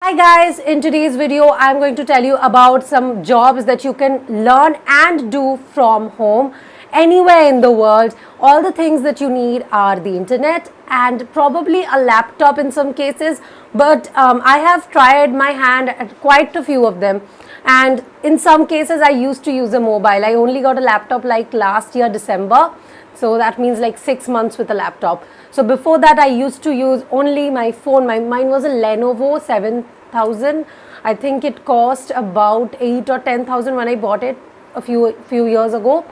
Hi guys, in today's video I'm going to tell you about some jobs that you can learn and do from home anywhere in the world. All the things that you need are the internet and probably a laptop in some cases, but I have tried my hand at quite a few of them, and in some cases I used to use a mobile. I only got a laptop like last year December, so that means like 6 months with a laptop. So before that I used to use only my phone. Mine was a Lenovo 7000. I think it cost about 8 or 10,000 when I bought it a few years ago.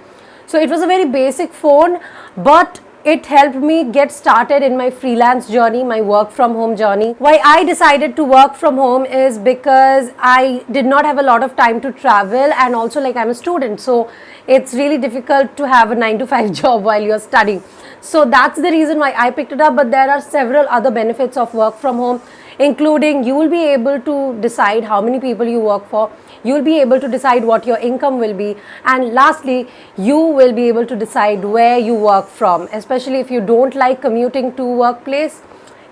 So it was a very basic phone, but it helped me get started in my freelance journey, my work from home journey. Why I decided to work from home is because I did not have a lot of time to travel, and also like I'm a student, so it's really difficult to have a 9 to 5 job while you're studying. So that's the reason why I picked it up. But there are several other benefits of work from home, including you will be able to decide how many people you work for. You will be able to decide what your income will be, and lastly you will be able to decide where you work from, especially if you don't like commuting to workplace.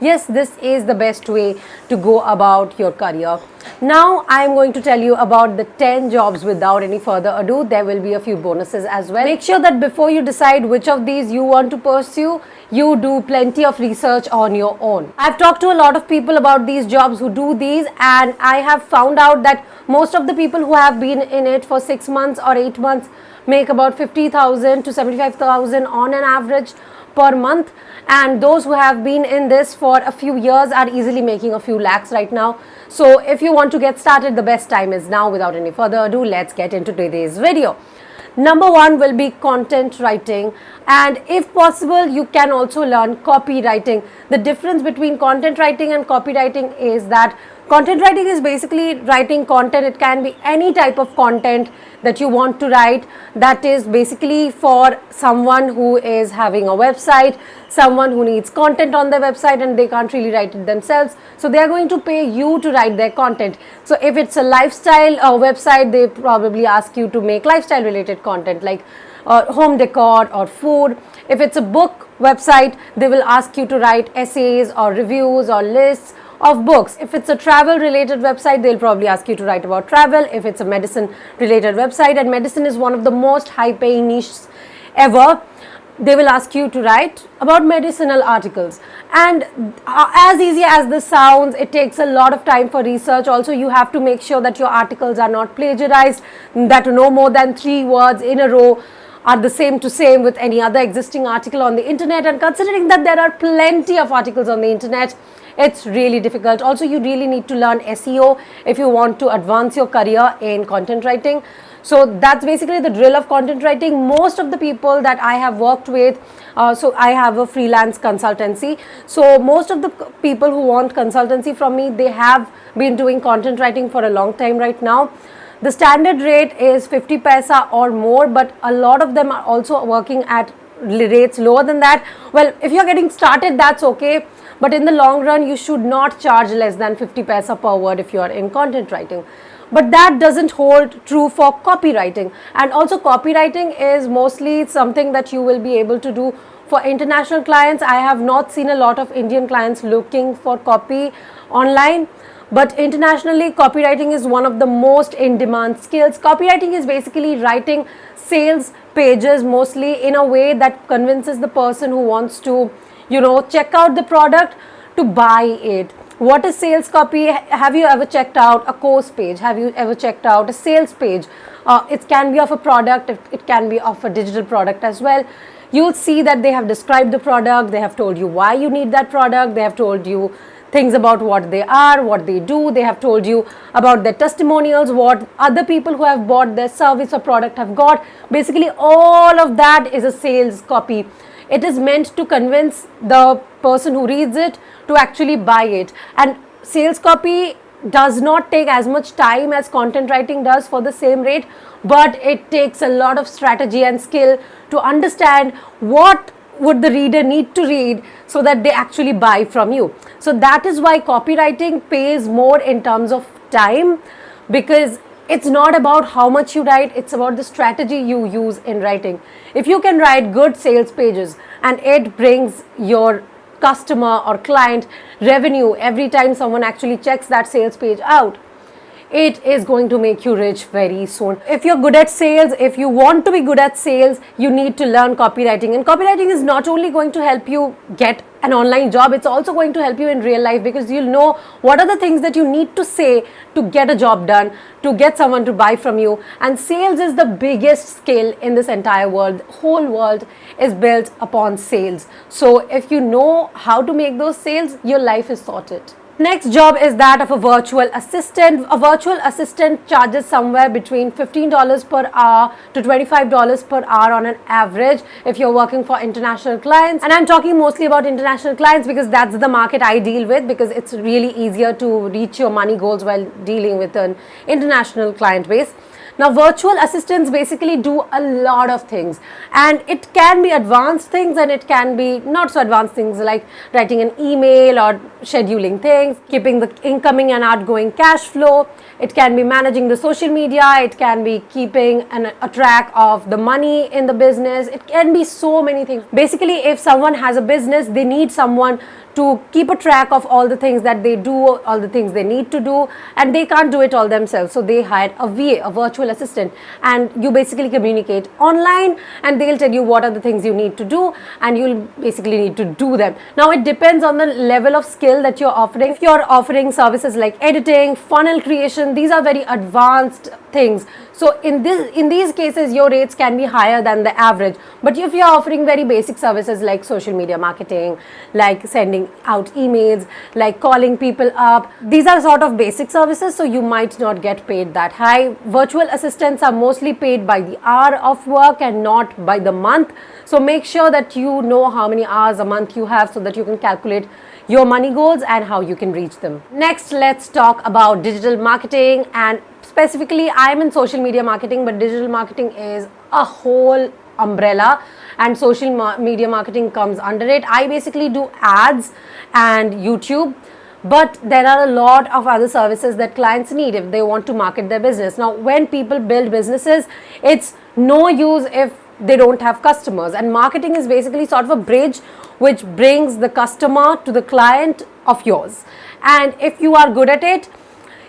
Yes, this is the best way to go about your career. Now I am going to tell you about the 10 jobs. Without any further ado, there will be a few bonuses as well. Make sure that before you decide which of these you want to pursue, you do plenty of research on your own. I've talked to a lot of people about these jobs who do these, and I have found out that most of the people who have been in it for 6 months or 8 months make about 50,000 to 75,000 on an average per month, and those who have been in this for a few years are easily making a few lakhs right now. So if you want to get started, the best time is now. Without any further ado, let's get into today's video. Number one will be content writing, and if possible you can also learn copywriting. The difference between content writing and copywriting is that content writing is basically writing content. It can be any type of content that you want to write, that is basically for someone who is having a website, someone who needs content on their website and they can't really write it themselves, so they are going to pay you to write their content. So if it's a lifestyle website, they probably ask you to make lifestyle related content like home decor or food. If it's a book website, they will ask you to write essays or reviews or lists of books. If it's a travel related website, they'll probably ask you to write about travel. If it's a medicine related website, and medicine is one of the most high paying niches ever, they will ask you to write about medicinal articles. And as easy as this sounds, it takes a lot of time for research. Also, you have to make sure that your articles are not plagiarized, that no more than 3 words in a row are the same to same with any other existing article on the internet. And considering that there are plenty of articles on the internet, it's really difficult. Also, you really need to learn SEO if you want to advance your career in content writing. So that's basically the drill of content writing. Most of the people that I have worked with, so I have a freelance consultancy, so most of the people who want consultancy from me, they have been doing content writing for a long time right now. The standard rate is 50 paisa or more, but a lot of them are also working at rates lower than that. Well, if you're getting started, that's okay, but in the long run you should not charge less than 50 paisa per word if you are in content writing. But that doesn't hold true for copywriting. And also copywriting is mostly something that you will be able to do for international clients. I have not seen a lot of Indian clients looking for copy online, but internationally copywriting is one of the most in demand skills. Copywriting is basically writing sales pages mostly in a way that convinces the person who wants to, check out the product to buy it. What is sales copy? Have you ever checked out a course page? Have you ever checked out a sales page? It can be of a product, it can be of a digital product as well. You'll see that they have described the product, they have told you why you need that product, they have told you things about what they are, what they do, they have told you about their testimonials, what other people who have bought their service or product have got. Basically all of that is a sales copy. It is meant to convince the person who reads it to actually buy it. And sales copy does not take as much time as content writing does for the same rate, but it takes a lot of strategy and skill to understand what would the reader need to read so that they actually buy from you. So that is why copywriting pays more in terms of time, because it's not about how much you write, it's about the strategy you use in writing. If you can write good sales pages and it brings your customer or client revenue every time someone actually checks that sales page out, it is going to make you rich very soon. If you're good at sales, if you want to be good at sales, you need to learn copywriting. And copywriting is not only going to help you get an online job, it's also going to help you in real life, because you'll know what are the things that you need to say to get a job done, to get someone to buy from you. And sales is the biggest skill in this entire world. The whole world is built upon sales. So if you know how to make those sales, your life is sorted. Next job is that of a virtual assistant. A virtual assistant charges somewhere between $15 per hour to $25 per hour on an average if you're working for international clients. And I'm talking mostly about international clients because that's the market I deal with, because it's really easier to reach your money goals while dealing with an international client base. Now, virtual assistants basically do a lot of things, and it can be advanced things and it can be not so advanced things, like writing an email or scheduling things, keeping the incoming and outgoing cash flow. It can be managing the social media. It can be keeping a track of the money in the business. It can be so many things. Basically, if someone has a business, they need someone to keep a track of all the things that they do, all the things they need to do, and they can't do it all themselves. So they hired a VA, a virtual assistant, and you basically communicate online and they'll tell you what are the things you need to do, and you'll basically need to do them. Now, it depends on the level of skill that you're offering. If you're offering services like editing, funnel creation, these are very advanced things. So in these cases, your rates can be higher than the average. But if you're offering very basic services like social media marketing, like sending out emails, like calling people up, these are sort of basic services, so you might not get paid that high. Virtual assistants are mostly paid by the hour of work and not by the month. So make sure that you know how many hours a month you have so that you can calculate your money goals and how you can reach them. Next, let's talk about digital marketing, and specifically I'm in social media marketing, but digital marketing is a whole umbrella and social media marketing comes under it. I basically do ads and YouTube, but there are a lot of other services that clients need if they want to market their business. Now, when people build businesses, it's no use if they don't have customers, and marketing is basically sort of a bridge which brings the customer to the client of yours. And if you are good at it,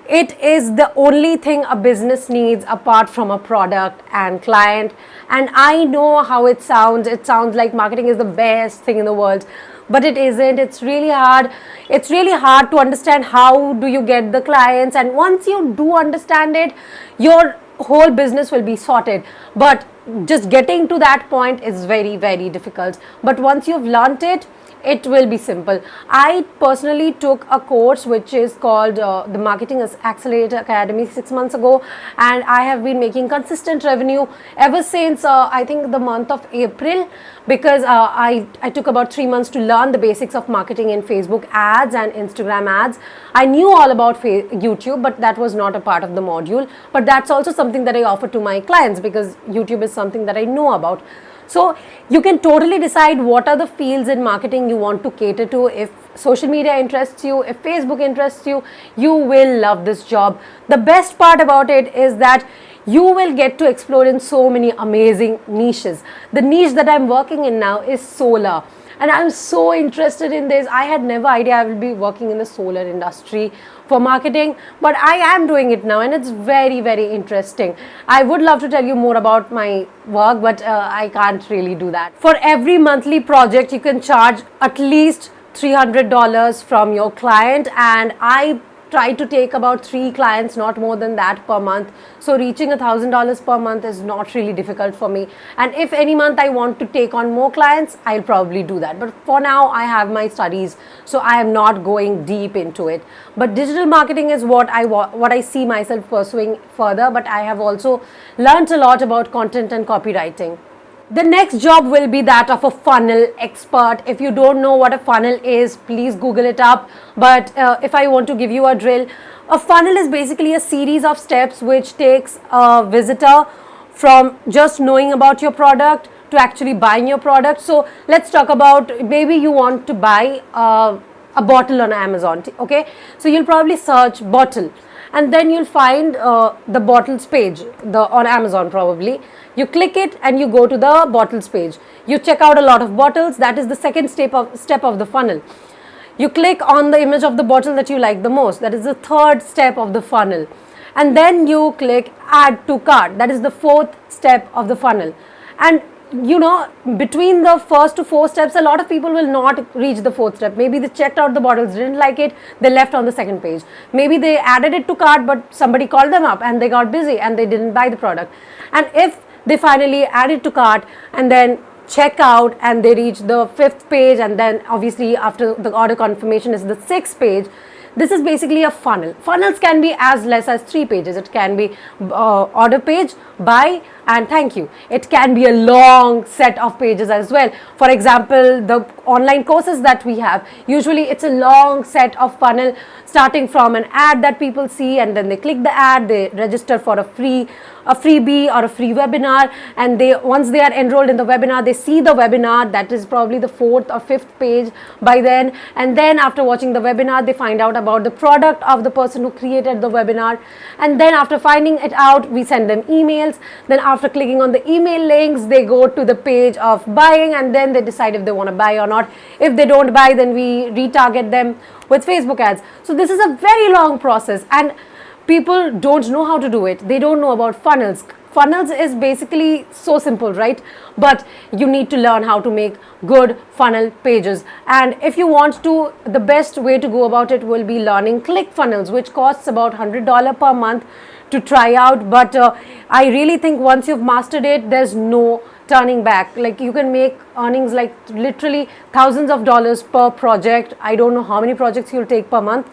it is the only thing a business needs apart from a product and client. And I know how it sounds. It sounds like marketing is the best thing in the world, but it isn't. It's really hard. It's really hard to understand how do you get the clients, and once you do understand it, your whole business will be sorted. But just getting to that point is very, very difficult. But once you've learnt it, it will be simple. I personally took a course which is called the Marketing Accelerator Academy 6 months ago, and I have been making consistent revenue ever since I think the month of April, because I took about 3 months to learn the basics of marketing in Facebook ads and Instagram ads. I knew all about YouTube, but that was not a part of the module. But that's also something that I offer to my clients, because YouTube is something that I know about. So you can totally decide what are the fields in marketing you want to cater to. If social media interests you, if Facebook interests you, you will love this job. The best part about it is that you will get to explore in so many amazing niches. The niche that I'm working in now is solar, and I'm so interested in this. I had never idea I will be working in the solar industry for marketing, but I am doing it now, and it's very, very interesting. I would love to tell you more about my work, but I can't really do that. For every monthly project, you can charge at least $300 from your client, and I try to take about 3 clients, not more than that, per month. So reaching $1,000 per month is not really difficult for me. And if any month I want to take on more clients, I'll probably do that. But for now, I have my studies, so I am not going deep into it. But digital marketing is what I see myself pursuing further. But I have also learned a lot about content and copywriting. The next job will be that of a funnel expert. If you don't know what a funnel is, please Google it up. But if I want to give you a drill, a funnel is basically a series of steps which takes a visitor from just knowing about your product to actually buying your product. So let's talk about, maybe you want to buy a bottle on Amazon. Okay, so you'll probably search bottle, and then you'll find the bottles page on Amazon probably. You click it and you go to the bottles page. You check out a lot of bottles. That is the second step of the funnel. You click on the image of the bottle that you like the most. That is the third step of the funnel. And then you click add to cart. That is the fourth step of the funnel. And you know, between the first to four steps, a lot of people will not reach the fourth step. Maybe they checked out the bottles, didn't like it, they left on the second page. Maybe they added it to cart, but somebody called them up and they got busy and they didn't buy the product. And if they finally add it to cart and then check out and they reach the fifth page, and then obviously after the order confirmation is the sixth page, this is basically a funnel. Funnels can be as less as 3 pages. It can be order page, buy, and thank you. It can be a long set of pages as well. For example, the online courses that we have, usually it's a long set of funnel starting from an ad that people see, and then they click the ad, they register for a freebie or a free webinar, and once they are enrolled in the webinar, they see the webinar. That is probably the fourth or fifth page by then, and then after watching the webinar, they find out about the product of the person who created the webinar, and then after finding it out, we send them emails. Then after clicking on the email links, they go to the page of buying, and then they decide if they want to buy or not. If they don't buy, then we retarget them with Facebook ads. So this is a very long process, and people don't know how to do it. They don't know about funnels. Funnels is basically so simple, right? But you need to learn how to make good funnel pages. And if you want to, the best way to go about it will be learning ClickFunnels, which costs about $100 per month to try out. But I really think once you've mastered it, there's no turning back. Like, you can make earnings like literally thousands of dollars per project. I don't know how many projects you'll take per month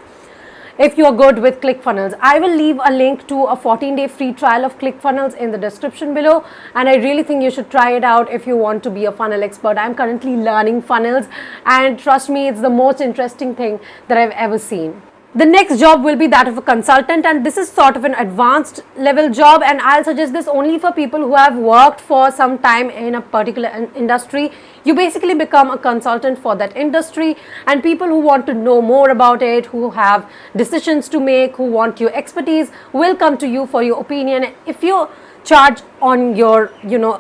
if you're good with ClickFunnels. I will leave a link to a 14-day free trial of ClickFunnels in the description below, and I really think you should try it out if you want to be a funnel expert. I'm currently learning funnels, and trust me, it's the most interesting thing that I've ever seen. The next job will be that of a consultant, and this is sort of an advanced level job, and I'll suggest this only for people who have worked for some time in a particular industry. You basically become a consultant for that industry, and people who want to know more about it, who have decisions to make, who want your expertise, will come to you for your opinion. If you charge on your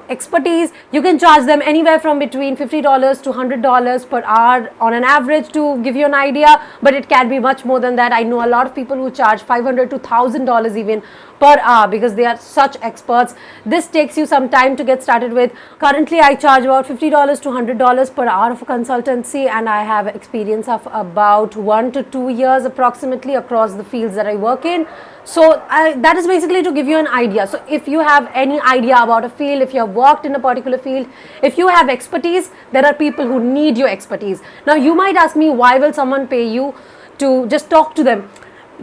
expertise, you can charge them anywhere from between $50 to $100 per hour on an average, to give you an idea, but it can be much more than that. I know a lot of people who charge $500 to $1,000 even per hour because they are such experts. This takes you some time to get started with. Currently I charge about $50 to $100 per hour of a consultancy, and I have experience of about 1 to 2 years approximately across the fields that I work in. So that is basically to give you an idea. So if you have any idea about a field, if you have worked in a particular field, if you have expertise, there are people who need your expertise. Now you might ask me, why will someone pay you to just talk to them?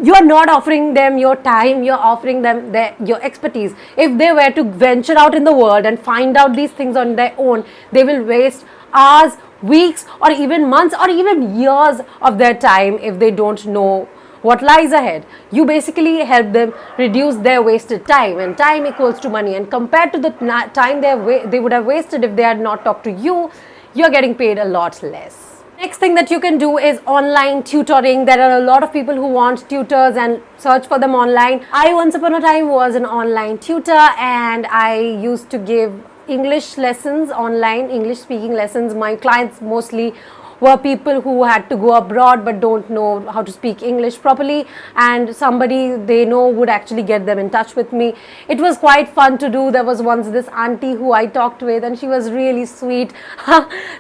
You are not offering them your time, you're offering them your expertise. If they were to venture out in the world and find out these things on their own, they will waste hours, weeks, or even months, or even years of their time if they don't know what lies ahead. You basically help them reduce their wasted time, and time equals to money, and compared to the time they would have wasted if they had not talked to you, you're getting paid a lot less. Next thing that you can do is online tutoring. There are a lot of people who want tutors and search for them online. I once upon a time was an online tutor, and I used to give English lessons online, English speaking lessons. My clients mostly were people who had to go abroad but don't know how to speak English properly, and somebody they know would actually get them in touch with me. It was quite fun to do. There was once this auntie who I talked with, and she was really sweet.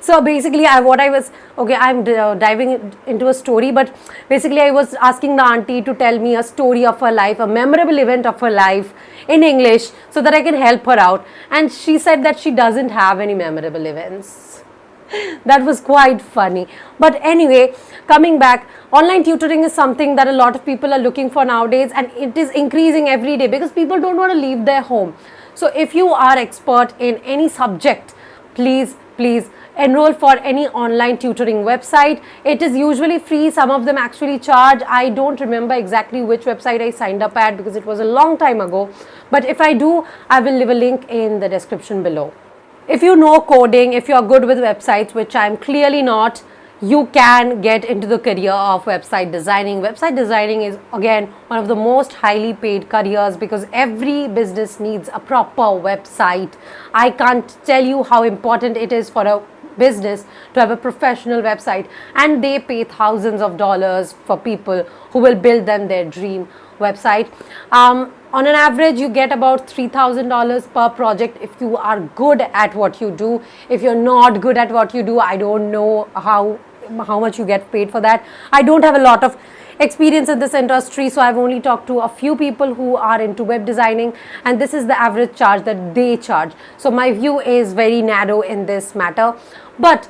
So basically I'm diving into a story, but basically I was asking the auntie to tell me a story of her life, a memorable event of her life in English, so that I can help her out. And she said that she doesn't have any memorable events. That was quite funny. But anyway, coming back, online tutoring is something that a lot of people are looking for nowadays, and it is increasing every day because people don't want to leave their home. So if you are expert in any subject, please enroll for any online tutoring website. It is usually free. Some of them actually charge. I don't remember exactly which website I signed up at because it was a long time ago, but if I do, I will leave a link in the description below. If you know coding, if you are good with websites, which I am clearly not, you can get into the career of website designing. Website designing is again one of the most highly paid careers because every business needs a proper website. I can't tell you how important it is for a business to have a professional website, and they pay thousands of dollars for people who will build them their dream website. On an average, you get about $3,000 per project if you are good at what you do. If you're not good at what you do, I don't know how much you get paid for that. I don't have a lot of experience in this industry, so I've only talked to a few people who are into web designing, and this is the average charge that they charge. So my view is very narrow in this matter. But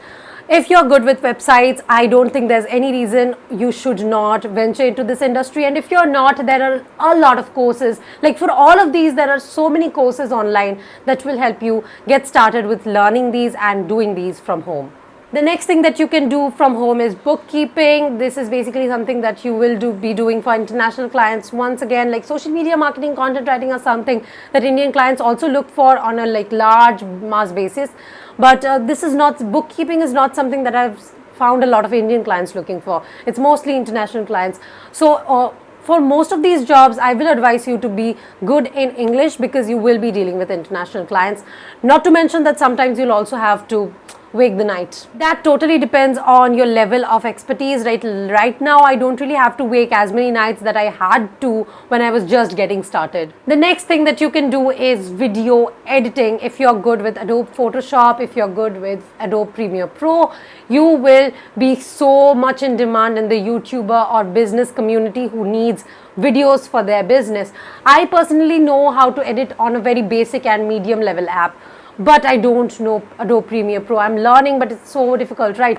if you're good with websites, I don't think there's any reason you should not venture into this industry. And if you're not, there are a lot of courses. Like for all of these, there are so many courses online that will help you get started with learning these and doing these from home. The next thing that you can do from home is bookkeeping. This is basically something that you will be doing for international clients. Once again, like social media marketing, content writing are something that Indian clients also look for on a large mass basis. But this is not, bookkeeping is not something that I've found a lot of Indian clients looking for. It's mostly international clients. So for most of these jobs, I will advise you to be good in English because you will be dealing with international clients. Not to mention that sometimes you'll also have to wake the night. That totally depends on your level of expertise. Right now, I don't really have to wake as many nights that I had to when I was just getting started. The next thing that you can do is video editing. If you're good with Adobe Photoshop, if you're good with Adobe Premiere Pro, you will be so much in demand in the YouTuber or business community who needs videos for their business. I personally know how to edit on a very basic and medium level app, but I don't know Adobe Premiere Pro. I'm learning, but it's so difficult, right?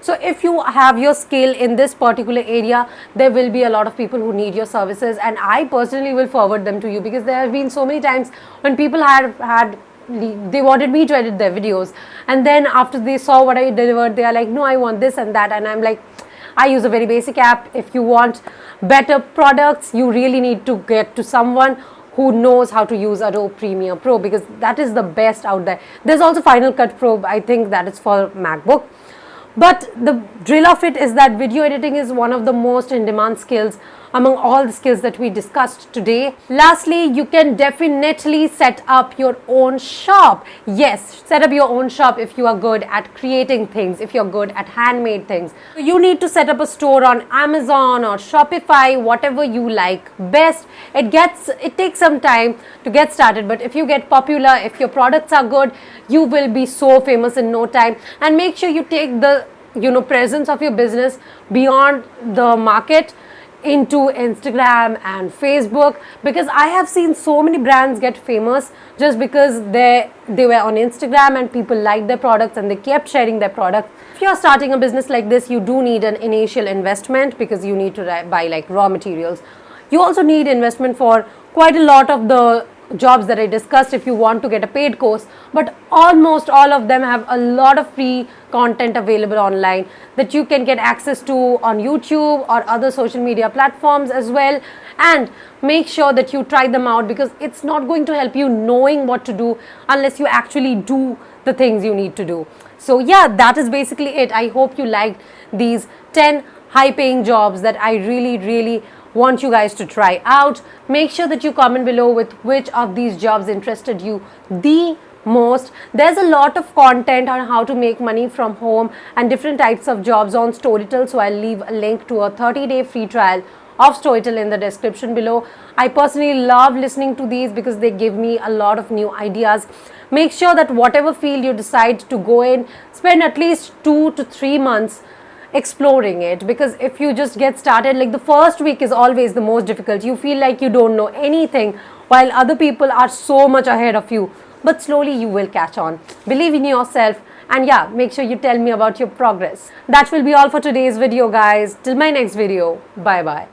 So if you have your skill in this particular area, there will be a lot of people who need your services, and I personally will forward them to you because there have been so many times when people they wanted me to edit their videos, and then after they saw what I delivered, they are like, no, I want this and that, and I'm like, I use a very basic app. If you want better products, you really need to get to someone who knows how to use Adobe Premiere Pro because that is the best out there. There's also Final Cut Pro, I think that is for MacBook. But the drill of it is that video editing is one of the most in-demand skills among all the skills that we discussed today. Lastly, you can definitely set up your own shop. Yes, set up your own shop if you are good at creating things, if you're good at handmade things. You need to set up a store on Amazon or Shopify, whatever you like best. It takes some time to get started, but if you get popular, if your products are good, you will be so famous in no time. And make sure you take the presence of your business beyond the market into Instagram and Facebook, because I have seen so many brands get famous just because they were on Instagram and people liked their products and they kept sharing their products. If you're starting a business like this, you do need an initial investment because you need to buy raw materials. You also need investment for quite a lot of the jobs that I discussed if you want to get a paid course, but almost all of them have a lot of free content available online that you can get access to on YouTube or other social media platforms as well. And make sure that you try them out because it's not going to help you knowing what to do unless you actually do the things you need to do. So yeah, that is basically it. I hope you liked these 10 high paying jobs that I really want you guys to try out. Make sure that you comment below with which of these jobs interested you the most. There's a lot of content on how to make money from home and different types of jobs on Storytel, so I'll leave a link to a 30-day free trial of Storytel in the description below. I personally love listening to these because they give me a lot of new ideas. Make sure that whatever field you decide to go in, spend at least 2 to 3 months exploring it, because if you just get started, the first week is always the most difficult. You feel like you don't know anything while other people are so much ahead of you, but slowly you will catch on. Believe in yourself, and yeah, make sure you tell me about your progress. That will be all for today's video, guys. Till my next video, bye bye.